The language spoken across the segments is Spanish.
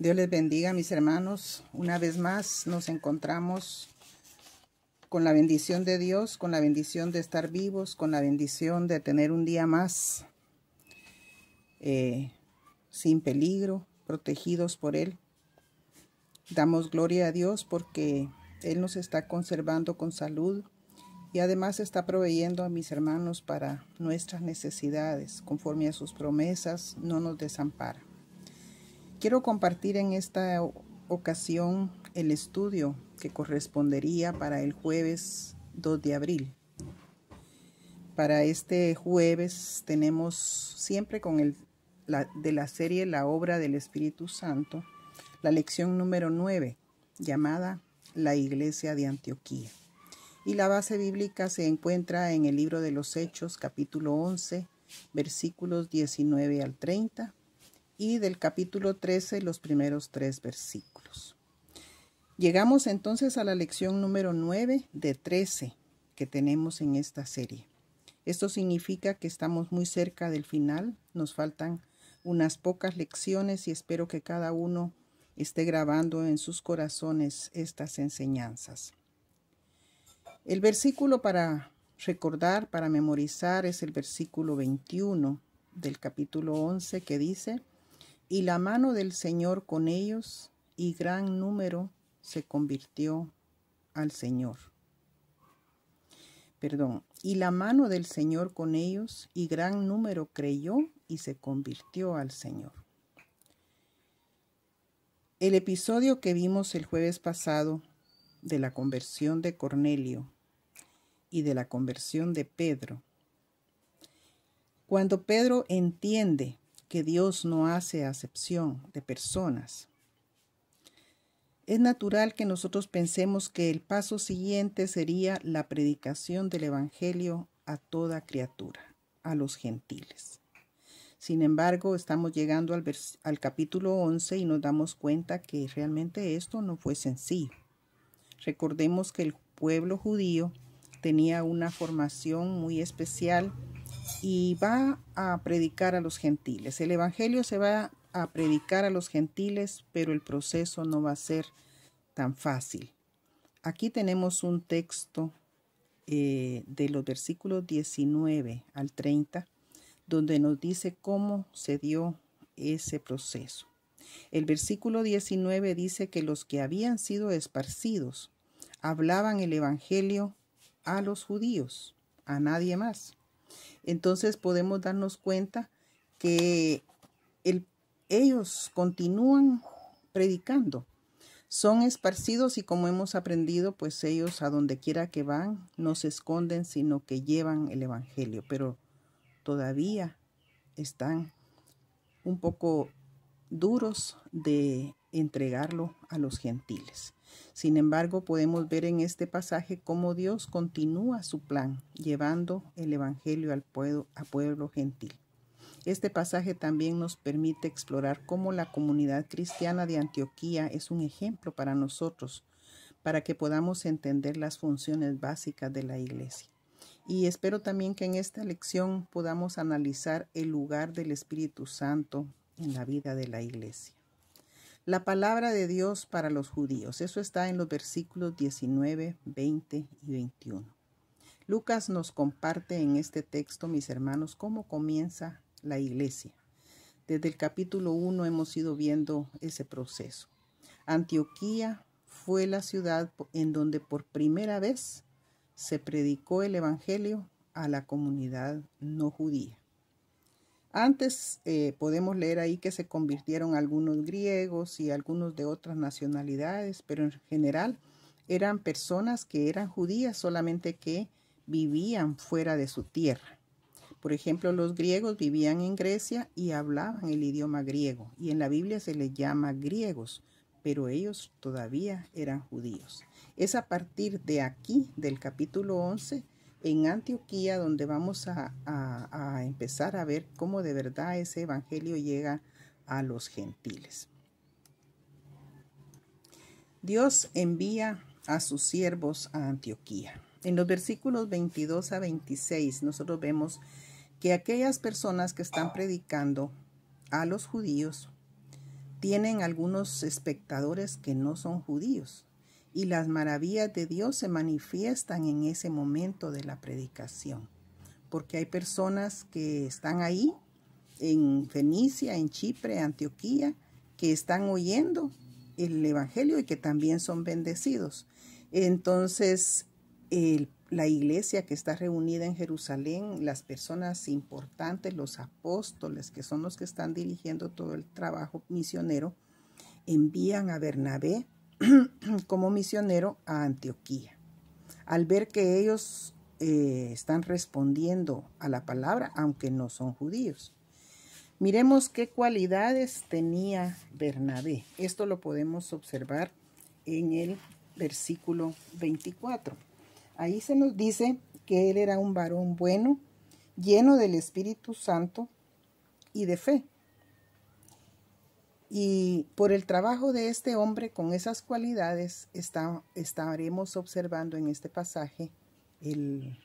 Dios les bendiga, mis hermanos. Una vez más nos encontramos con la bendición de Dios, con la bendición de estar vivos, con la bendición de tener un día más sin peligro, protegidos por Él. Damos gloria a Dios porque Él nos está conservando con salud y además está proveyendo a mis hermanos para nuestras necesidades. Conforme a sus promesas, no nos desampara. Quiero compartir en esta ocasión el estudio que correspondería para el jueves 2 de abril. Para este jueves tenemos siempre con de la serie La Obra del Espíritu Santo, la lección número 9, llamada La Iglesia de Antioquía. Y la base bíblica se encuentra en el libro de los Hechos, capítulo 11, versículos 19 al 30. Y del capítulo 13, los primeros 3 versículos. Llegamos entonces a la lección número 9 de 13 que tenemos en esta serie. Esto significa que estamos muy cerca del final, nos faltan unas pocas lecciones y espero que cada uno esté grabando en sus corazones estas enseñanzas. El versículo para recordar, para memorizar, es el versículo 21 del capítulo 11 que dice: Y la mano del Señor con ellos, y gran número se convirtió al Señor. Y la mano del Señor con ellos, y gran número creyó y se convirtió al Señor. El episodio que vimos el jueves pasado de la conversión de Cornelio y de la conversión de Pedro. Cuando Pedro entiende que Dios no hace acepción de personas, es natural que nosotros pensemos que el paso siguiente sería la predicación del Evangelio a toda criatura, a los gentiles. Sin embargo, estamos llegando al capítulo 11 y nos damos cuenta que realmente esto no fue sencillo. Recordemos que el pueblo judío tenía una formación muy especial y va a predicar a los gentiles. El Evangelio se va a predicar a los gentiles, pero el proceso no va a ser tan fácil. Aquí tenemos un texto de los versículos 19 al 30, donde nos dice cómo se dio ese proceso. El versículo 19 dice que los que habían sido esparcidos hablaban el Evangelio a los judíos, a nadie más. Entonces podemos darnos cuenta que ellos continúan predicando. Son esparcidos y como hemos aprendido, pues ellos a donde quiera que van no se esconden, sino que llevan el Evangelio. Pero todavía están un poco duros de entregarlo a los gentiles. Sin embargo, podemos ver en este pasaje cómo Dios continúa su plan, llevando el Evangelio al pueblo gentil. Este pasaje también nos permite explorar cómo la comunidad cristiana de Antioquía es un ejemplo para nosotros, para que podamos entender las funciones básicas de la iglesia. Y espero también que en esta lección podamos analizar el lugar del Espíritu Santo en la vida de la iglesia. La palabra de Dios para los judíos. Eso está en los versículos 19, 20 y 21. Lucas nos comparte en este texto, mis hermanos, cómo comienza la iglesia. Desde el capítulo 1 hemos ido viendo ese proceso. Antioquía fue la ciudad en donde por primera vez se predicó el Evangelio a la comunidad no judía. Antes podemos leer ahí que se convirtieron algunos griegos y algunos de otras nacionalidades, pero en general eran personas que eran judías, solamente que vivían fuera de su tierra. Por ejemplo, los griegos vivían en Grecia y hablaban el idioma griego, y en la Biblia se les llama griegos, pero ellos todavía eran judíos. Es a partir de aquí, del capítulo 11, en Antioquía, donde vamos a empezar a ver cómo de verdad ese evangelio llega a los gentiles. Dios envía a sus siervos a Antioquía. En los versículos 22 a 26 nosotros vemos que aquellas personas que están predicando a los judíos tienen algunos espectadores que no son judíos. Y las maravillas de Dios se manifiestan en ese momento de la predicación. Porque hay personas que están ahí, en Fenicia, en Chipre, Antioquía, que están oyendo el evangelio y que también son bendecidos. Entonces, la iglesia que está reunida en Jerusalén, las personas importantes, los apóstoles, que son los que están dirigiendo todo el trabajo misionero, envían a Bernabé como misionero a Antioquía. Al ver que ellos están respondiendo a la palabra, aunque no son judíos. Miremos qué cualidades tenía Bernabé. Esto lo podemos observar en el versículo 24. Ahí se nos dice que él era un varón bueno, lleno del Espíritu Santo y de fe. Y por el trabajo de este hombre con esas cualidades estaremos observando en este pasaje el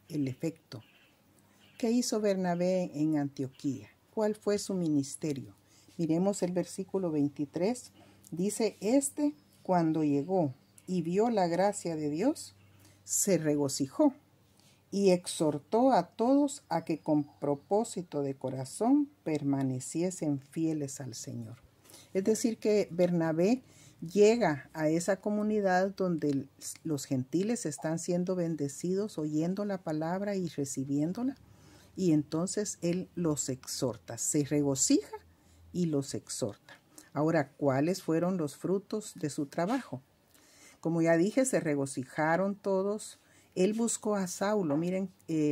efecto. ¿Qué hizo Bernabé en Antioquía? ¿Cuál fue su ministerio? Miremos el versículo 23. Dice, cuando llegó y vio la gracia de Dios, se regocijó y exhortó a todos a que con propósito de corazón permaneciesen fieles al Señor. Es decir, que Bernabé llega a esa comunidad donde los gentiles están siendo bendecidos, oyendo la palabra y recibiéndola. Y entonces él los exhorta, se regocija y los exhorta. Ahora, ¿cuáles fueron los frutos de su trabajo? Como ya dije, se regocijaron todos. Él buscó a Saulo, miren,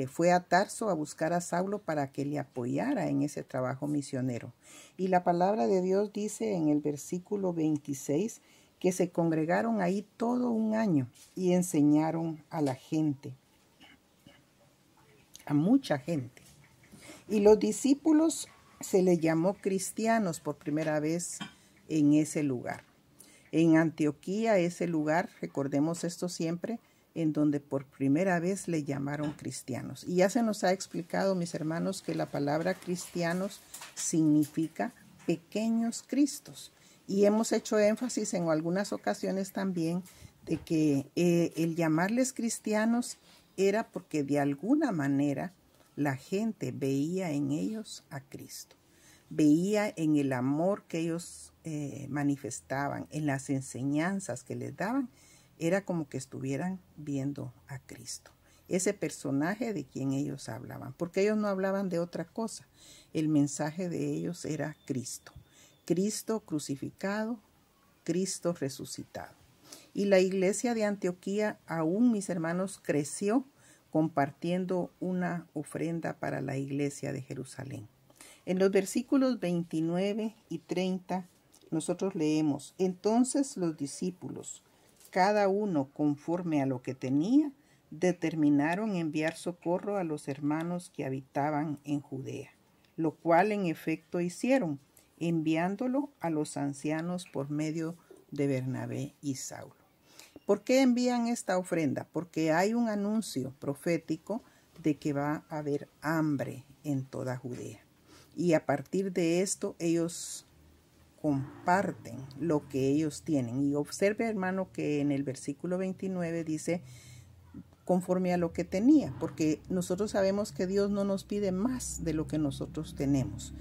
fue a Tarso a buscar a Saulo para que le apoyara en ese trabajo misionero. Y la palabra de Dios dice en el versículo 26 que se congregaron ahí todo un año y enseñaron a la gente, a mucha gente. Y los discípulos se les llamó cristianos por primera vez en ese lugar. En Antioquía, ese lugar, recordemos esto siempre, en donde por primera vez le llamaron cristianos. Y ya se nos ha explicado, mis hermanos, que la palabra cristianos significa pequeños cristos. Y hemos hecho énfasis en algunas ocasiones también de que el llamarles cristianos era porque de alguna manera la gente veía en ellos a Cristo. Veía en el amor que ellos manifestaban, en las enseñanzas que les daban, era como que estuvieran viendo a Cristo. Ese personaje de quien ellos hablaban, porque ellos no hablaban de otra cosa. El mensaje de ellos era Cristo. Cristo crucificado, Cristo resucitado. Y la iglesia de Antioquía aún, mis hermanos, creció compartiendo una ofrenda para la iglesia de Jerusalén. En los versículos 29 y 30 nosotros leemos, entonces los discípulos, cada uno conforme a lo que tenía, determinaron enviar socorro a los hermanos que habitaban en Judea, lo cual en efecto hicieron, enviándolo a los ancianos por medio de Bernabé y Saulo. ¿Por qué envían esta ofrenda? Porque hay un anuncio profético de que va a haber hambre en toda Judea. Y a partir de esto ellos comparten lo que ellos tienen. Y observe, hermano, que en el versículo 29 dice, conforme a lo que tenía, porque nosotros sabemos que Dios no nos pide más de lo que nosotros tenemos,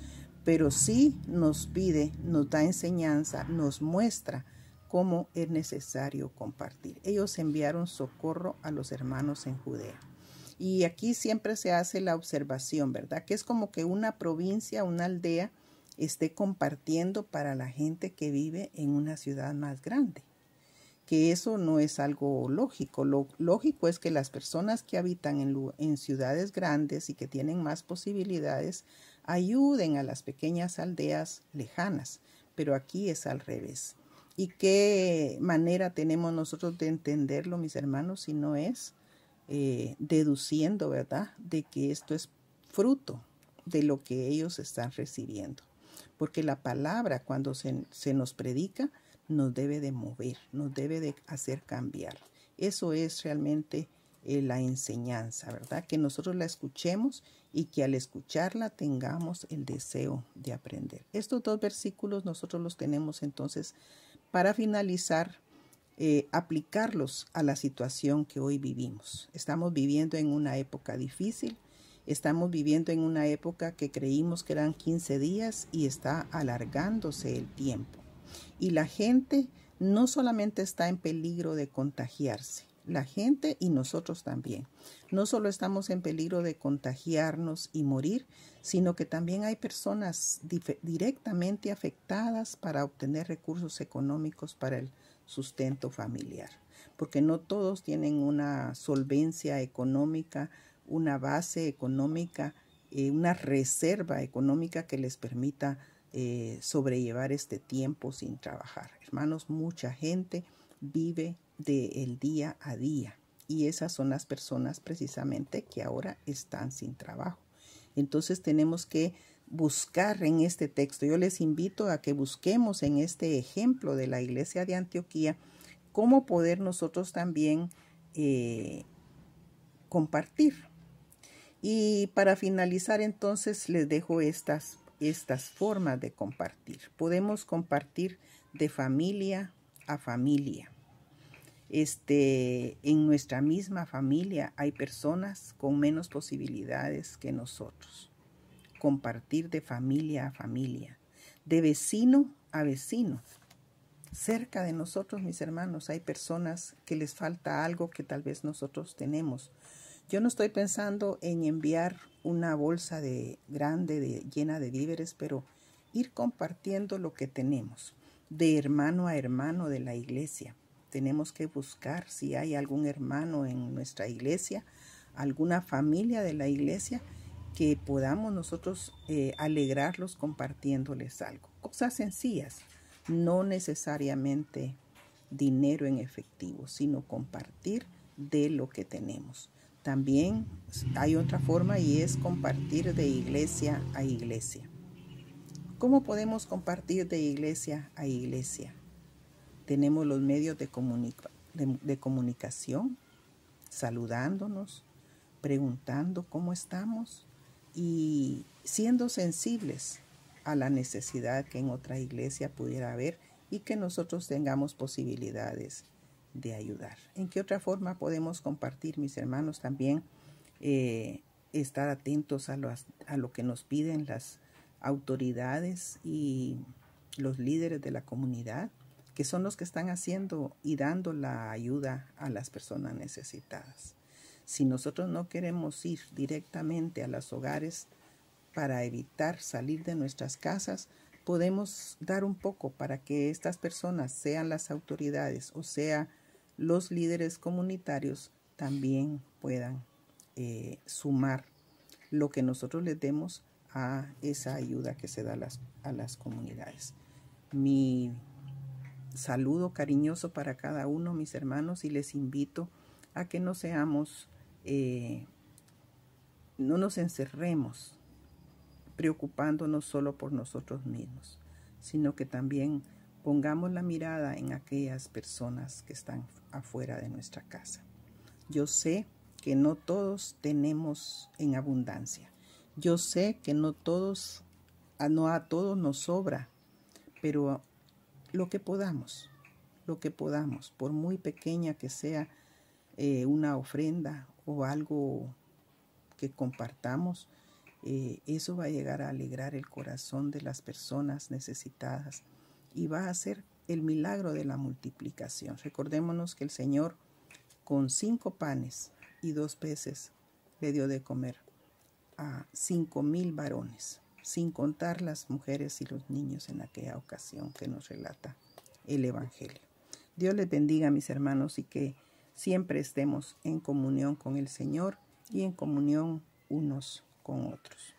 pero sí nos pide, nos da enseñanza, nos muestra cómo es necesario compartir. Ellos enviaron socorro a los hermanos en Judea. Y aquí siempre se hace la observación, ¿verdad? Que es como que una provincia, una aldea, esté compartiendo para la gente que vive en una ciudad más grande. Que eso no es algo lógico. Lo lógico es que las personas que habitan en ciudades grandes y que tienen más posibilidades ayuden a las pequeñas aldeas lejanas. Pero aquí es al revés. ¿Y qué manera tenemos nosotros de entenderlo, mis hermanos, si no es deduciendo, ¿verdad?, de que esto es fruto de lo que ellos están recibiendo? Porque la palabra, cuando se nos predica, nos debe de mover, nos debe de hacer cambiar. Eso es realmente la enseñanza, ¿verdad? Que nosotros la escuchemos y que al escucharla tengamos el deseo de aprender. Estos dos versículos nosotros los tenemos entonces para finalizar, aplicarlos a la situación que hoy vivimos. Estamos viviendo en una época difícil, estamos viviendo en una época que creímos que eran 15 días y está alargándose el tiempo. Y la gente no solamente está en peligro de contagiarse, la gente y nosotros también. No solo estamos en peligro de contagiarnos y morir, sino que también hay personas directamente afectadas para obtener recursos económicos para el sustento familiar, porque no todos tienen una solvencia económica, una base económica, una reserva económica que les permita sobrellevar este tiempo sin trabajar. Hermanos, mucha gente vive del día a día y esas son las personas precisamente que ahora están sin trabajo. Entonces tenemos que buscar en este texto. Yo les invito a que busquemos en este ejemplo de la iglesia de Antioquía cómo poder nosotros también compartir. Y para finalizar entonces les dejo estas formas de compartir. Podemos compartir de familia a familia. En nuestra misma familia hay personas con menos posibilidades que nosotros. Compartir de familia a familia, de vecino a vecino. Cerca de nosotros, mis hermanos, hay personas que les falta algo que tal vez nosotros tenemos. Yo no estoy pensando en enviar una bolsa grande llena de víveres, pero ir compartiendo lo que tenemos, de hermano a hermano de la iglesia. Tenemos que buscar si hay algún hermano en nuestra iglesia, alguna familia de la iglesia, que podamos nosotros alegrarlos compartiéndoles algo. Cosas sencillas, no necesariamente dinero en efectivo, sino compartir de lo que tenemos. También hay otra forma y es compartir de iglesia a iglesia. ¿Cómo podemos compartir de iglesia a iglesia? Tenemos los medios de comunicación, saludándonos, preguntando cómo estamos y siendo sensibles a la necesidad que en otra iglesia pudiera haber y que nosotros tengamos posibilidades de ayudar. ¿En qué otra forma podemos compartir, mis hermanos? También estar atentos a lo que nos piden las autoridades y los líderes de la comunidad, que son los que están haciendo y dando la ayuda a las personas necesitadas. Si nosotros no queremos ir directamente a los hogares para evitar salir de nuestras casas, podemos dar un poco para que estas personas, sean las autoridades o sea los líderes comunitarios, también puedan sumar lo que nosotros les demos a esa ayuda que se da a las comunidades. Mi saludo cariñoso para cada uno, mis hermanos, y les invito a que no nos encerremos preocupándonos solo por nosotros mismos, sino que también pongamos la mirada en aquellas personas que están afuera de nuestra casa. Yo sé que no todos tenemos en abundancia. Yo sé que no a todos nos sobra, pero lo que podamos, por muy pequeña que sea una ofrenda o algo que compartamos, eso va a llegar a alegrar el corazón de las personas necesitadas y va a ser el milagro de la multiplicación. Recordémonos que el Señor con 5 panes y 2 peces le dio de comer a 5,000 varones, sin contar las mujeres y los niños en aquella ocasión que nos relata el Evangelio. Dios les bendiga, mis hermanos, y que siempre estemos en comunión con el Señor y en comunión unos con otros.